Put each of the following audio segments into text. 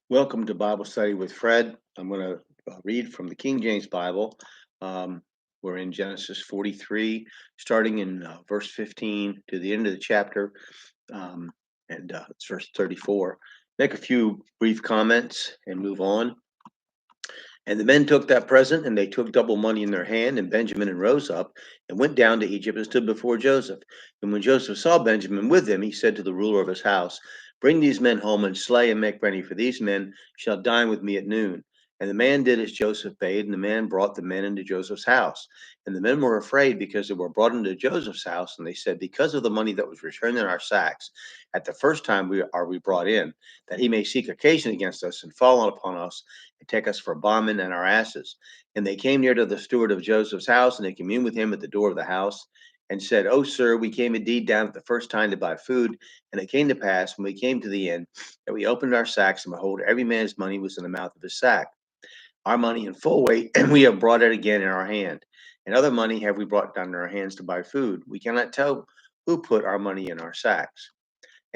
Welcome to Bible Study with Fred. I'm going to read from the King James Bible. Um, we're in Genesis 43, starting in verse 15 to the end of the chapter, um, and it's verse 34. Make a few brief comments and move on. And the men took that present, and they took double money in their hand. And Benjamin rose up and went down to Egypt and stood before Joseph. And when Joseph saw Benjamin with him, he said to the ruler of his house, "Bring these men home and slay and make ready, for these men shall dine with me at noon." And the man did as Joseph bade, and the man brought the men into Joseph's house. And the men were afraid because they were brought into Joseph's house, and they said, "Because of the money that was returned in our sacks at the first time we brought in, that he may seek occasion against us and fall upon us and take us for bondmen and our asses." And they came near to the steward of Joseph's house, and they communed with him at the door of the house, and said, "O sir, we came indeed down at the first time to buy food. And it came to pass, when we came to the end, that we opened our sacks, and behold, every man's money was in the mouth of his sack, our money in full weight, and we have brought it again in our hand. And other money have we brought down in our hands to buy food. We cannot tell who put our money in our sacks."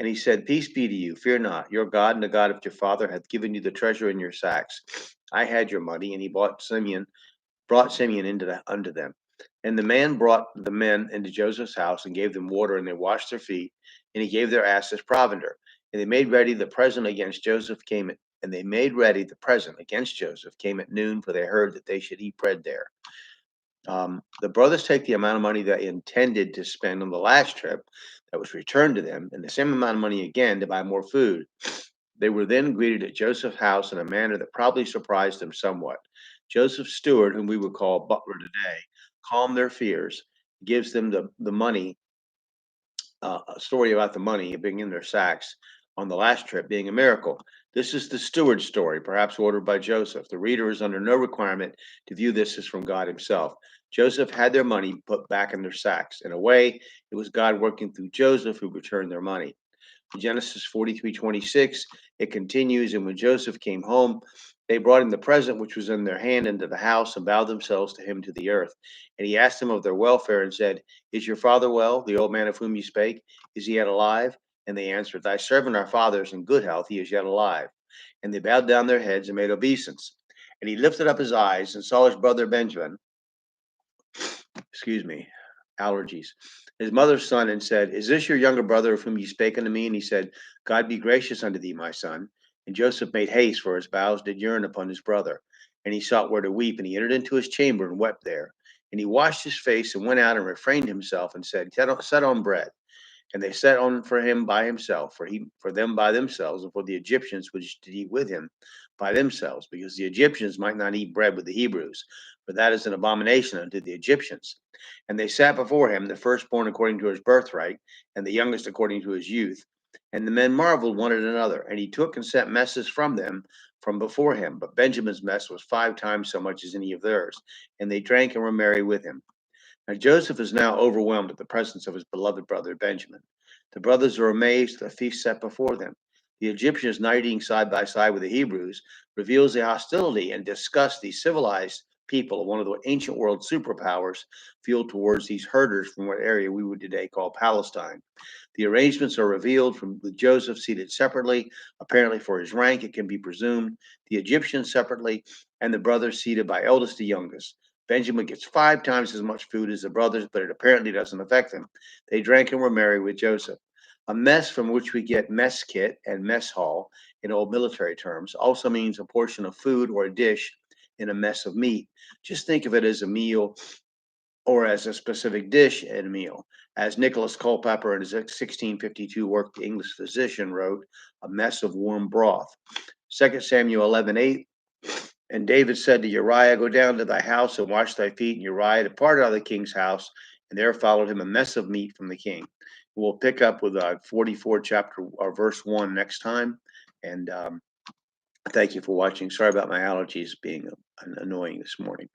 And he said, "Peace be to you. Fear not. Your God and the God of your father hath given you the treasure in your sacks. I had your money." And he brought Simeon unto them. And the man brought the men into Joseph's house and gave them water, and they washed their feet, and he gave their asses provender. And they made ready the present against Joseph came at and they made ready the present against Joseph came at noon, for they heard that they should eat bread there. The brothers take the amount of money they intended to spend on the last trip that was returned to them, and the same amount of money again to buy more food. They were then greeted at Joseph's house in a manner that probably surprised them somewhat. Joseph's steward, whom we would call butler today, calmed their fears, gives them the money, a story about the money being in their sacks on the last trip being a miracle. This is the steward's story, perhaps ordered by Joseph. The reader is under no requirement to view this as from God himself. Joseph had their money put back in their sacks. In a way, it was God working through Joseph who returned their money. In Genesis 43:26, it continues, "And when Joseph came home, they brought him the present which was in their hand into the house, and bowed themselves to him to the earth. And he asked them of their welfare, and said, Is your father well, the old man of whom you spake? Is he yet alive? And they answered, Thy servant our father is in good health, he is yet alive. And they bowed down their heads and made obeisance. And he lifted up his eyes and saw his brother Benjamin, excuse me, allergies, his mother's son, and said, Is this your younger brother of whom you spake unto me? And he said, God be gracious unto thee, my son. And Joseph made haste, for his bowels did yearn upon his brother. And he sought where to weep, and he entered into his chamber and wept there. And he washed his face and went out and refrained himself and said, Set on bread. And they set on for him by himself, for them by themselves, and for the Egyptians which did eat with him by themselves, because the Egyptians might not eat bread with the Hebrews, for that is an abomination unto the Egyptians. And they sat before him, the firstborn according to his birthright, and the youngest according to his youth. And the men marveled one at another, and he took and sent messes from them from before him. But Benjamin's mess was 5 times so much as any of theirs. And they drank and were merry with him. Now Joseph is now overwhelmed at the presence of his beloved brother Benjamin. The brothers are amazed at the feast set before them. The Egyptians not eating side by side with the Hebrews reveals the hostility and disgust these civilized people of one of the ancient world superpowers feel towards these herders from what area we would today call Palestine. The arrangements are revealed from with Joseph seated separately, apparently for his rank, it can be presumed, the Egyptians separately, and the brothers seated by eldest to youngest. Benjamin gets 5 times as much food as the brothers, but it apparently doesn't affect them. They drank and were merry with Joseph. A mess, from which we get mess kit and mess hall in old military terms, also means a portion of food or a dish in a mess of meat. Just think of it as a meal or as a specific dish in a meal. As Nicholas Culpeper in his 1652 work, The English Physician, wrote, a mess of warm broth. 2 Samuel 11:8. And David said to Uriah, Go down to thy house and wash thy feet. And Uriah departed out of the king's house, and there followed him a mess of meat from the king. We'll pick up with 44 chapter or verse 1 next time. And thank you for watching. Sorry about my allergies being annoying this morning.